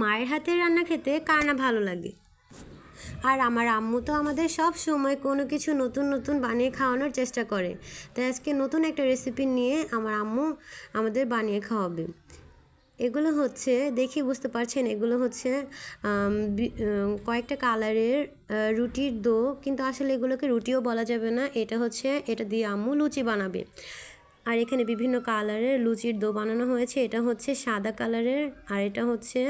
মায়ের হাতের রান্না খেতে কার না ভালো লাগে। আর আমার আম্মু তো আমাদের সব সময় কোনো কিছু নতুন নতুন বানিয়ে খাওয়ানোর চেষ্টা করে। তাই আজকে নতুন একটা রেসিপি নিয়ে আমার আম্মু আমাদের বানিয়ে খাওয়াবে। এগুলো হচ্ছে, দেখি বুঝতে পারছেন, এগুলো হচ্ছে কয়েকটা কালারের রুটির ডো, কিন্তু আসলে এগুলোকে রুটিও বলা যাবে না। এটা দিয়ে আম্মু লুচি বানাবে। আর এখানে বিভিন্ন কালারের লুচির ডো বানানো হয়েছে। এটা হচ্ছে সাদা কালারের, আর এটা হচ্ছে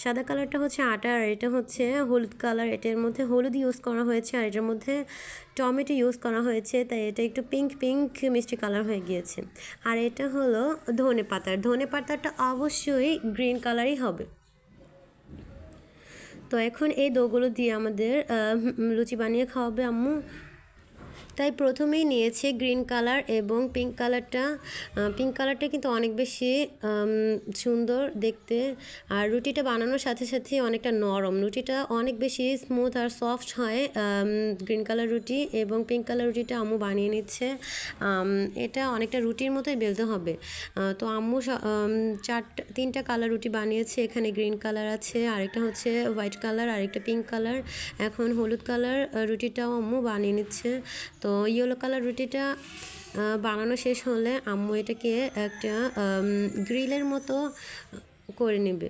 সাদা কালারটা হচ্ছে আটা, আর এটা হচ্ছে হলুদ কালার। এটার মধ্যে হলুদ ইউজ করা হয়েছে, আর এটার মধ্যে টমেটো ইউজ করা হয়েছে, তাই এটা একটু পিঙ্ক পিঙ্ক মিষ্টি কালার হয়ে গিয়েছে। আর এটা হলো ধনে পাতাটা অবশ্যই গ্রিন কালারই হবে। তো এখন এই ডোগুলো দিয়ে আমাদের লুচি বানিয়ে খাওয়াবে আম্মু। তাই প্রথমেই নিয়েছে গ্রিন কালার এবং পিঙ্ক কালারটা কিন্তু অনেক বেশি সুন্দর দেখতে। আর রুটিটা বানানোর সাথে সাথে অনেকটা নরম, রুটিটা অনেক বেশি স্মুথ আর সফট হয় গ্রিন কালার রুটি। এবং পিঙ্ক কালার রুটিটা আম্মু বানিয়ে নিচ্ছে। এটা অনেকটা রুটির মতোই বেলতে হবে। তো আম্মু তিনটা কালার রুটি বানিয়েছে। এখানে গ্রিন কালার আছে, আরেকটা হচ্ছে হোয়াইট কালার, আরেকটা পিঙ্ক কালার। এখন হলুদ কালার রুটিটাও আম্মু বানিয়ে নিচ্ছে। তো ইয়েলো কালার রুটিটা বানানো শেষ হলে আম্মু এটাকে একটা গ্রিলের মতো করে নেবে।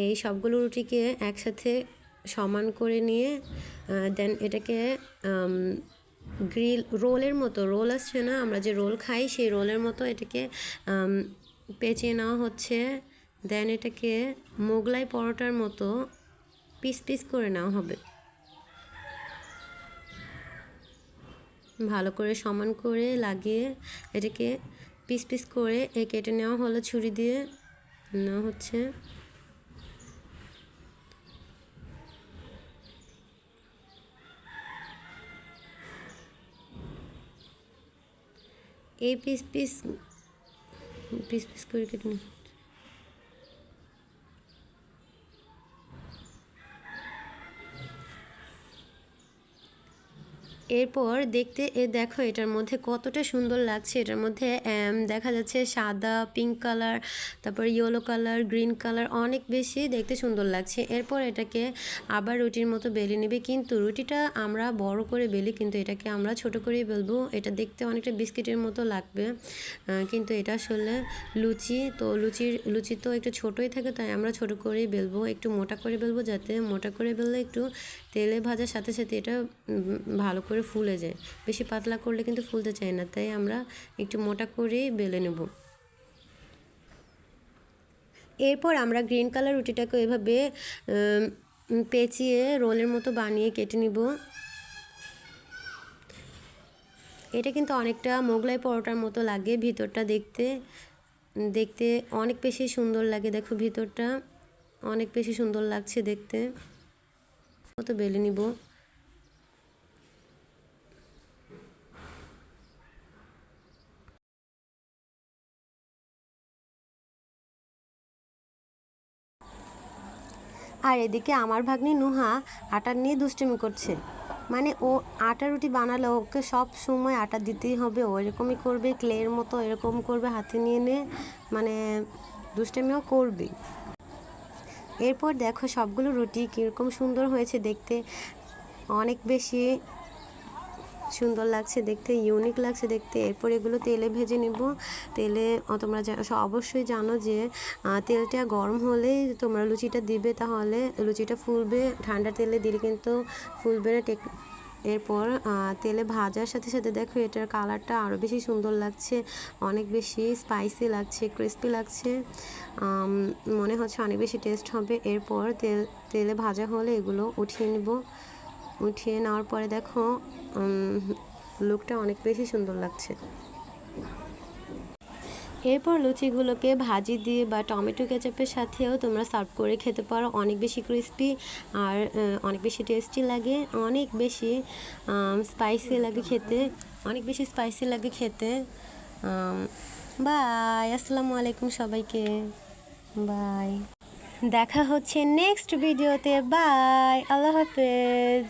এই সবগুলো রুটিকে একসাথে সমান করে নিয়ে দেন এটাকে রোলের মতো, রোল আসছে না, আমরা যে রোল খাই সেই রোলের মতো এটাকে পেঁচিয়ে নেওয়া হচ্ছে। দেন এটাকে মোগলাই পরোটার মতো পিস পিস করে নেওয়া হবে। ভালো করে সমান করে লাগিয়ে এটাকে পিস পিস করে কেটে নেওয়া হলো, ছুরি দিয়ে নেওয়া হচ্ছে। এই পিস পিস করে কেটে নেওয়া। এরপর দেখো এটার মধ্যে কতটা সুন্দর লাগছে। এটার মধ্যে দেখা যাচ্ছে সাদা, পিঙ্ক কালার, তারপর ইয়েলো কালার, গ্রিন কালার, অনেক বেশি দেখতে সুন্দর লাগছে। এরপর এটাকে আবার রুটির মতো বেলে নেবে, কিন্তু রুটিটা আমরা বড় করে বেলি, কিন্তু এটাকে আমরা ছোট করেই বেলবো। এটা দেখতে অনেকটা বিস্কিটের মতো লাগবে, কিন্তু এটা আসলে লুচি। তো লুচি তো একটু ছোটোই থাকে, তাই আমরা ছোট করেই বেলবো, একটু মোটা করে বেলবো, যাতে মোটা করে বেললে একটু তেলে ভাজার সাথে সাথে এটা ভালো করে ফুলে যায়। বেশি পাতলা করলে কিন্তু ফুলতে চায় না, তাই আমরা একটু মোটা করেই বেলে নেব। এরপর আমরা গ্রিন কালার রুটিটাকে এভাবে পেঁচিয়ে রোলের মতো বানিয়ে কেটে নিব। এটা কিন্তু অনেকটা মোগলাই পরোটার মতো লাগে ভিতরটা, দেখতে অনেক বেশি সুন্দর লাগে। দেখো ভিতরটা অনেক বেশি সুন্দর লাগছে দেখতে। মতো বেলে নিব। আর এদিকে আমার ভাগ্নি নুহা আটা নিয়ে দুষ্টুমি করছে। মানে ও আটা রুটি বানালে ওকে সব সময় আটা দিতেই হবে, ও এরকমই করবে, ক্লের মতো এরকম করবে হাতে নিয়ে মানে দুষ্টুমিও করবে। এরপর দেখো সবগুলো রুটি কীরকম সুন্দর হয়েছে দেখতে, অনেক বেশি সুন্দর লাগছে দেখতে, ইউনিক লাগছে দেখতে। এরপর এগুলো তেলে ভেজে নিব। তেলে তোমরা অবশ্যই জানো যে তেলটা গরম হলেই তোমরা লুচিটা দিবে, তাহলে লুচিটা ফুলবে। ঠান্ডা তেলে দিলে কিন্তু ফুলবে না। এরপর তেলে ভাজার সাথে সাথে দেখো এটার কালারটা আরও বেশি সুন্দর লাগছে, অনেক বেশি স্পাইসি লাগছে, ক্রিস্পি লাগছে, মনে হচ্ছে অনেক বেশি টেস্ট হবে। এরপর তেলে ভাজা হলে এগুলো উঠিয়ে নিব। উঠিয়ে নেওয়ার পরে দেখো লুকটা অনেক বেশি সুন্দর লাগছে। এরপর লুচিগুলোকে ভাজি দিয়ে বা টমেটো কেচাপের সাথেও তোমরা সার্ভ করে খেতে পারো। অনেক বেশি ক্রিস্পি আর অনেক বেশি টেস্টি লাগে, অনেক বেশি স্পাইসি লাগে খেতে। বাই, আসসালামু আলাইকুম সবাইকে, বাই। দেখা হচ্ছে নেক্সট ভিডিওতে। বাই, আল্লাহ হাফেজ।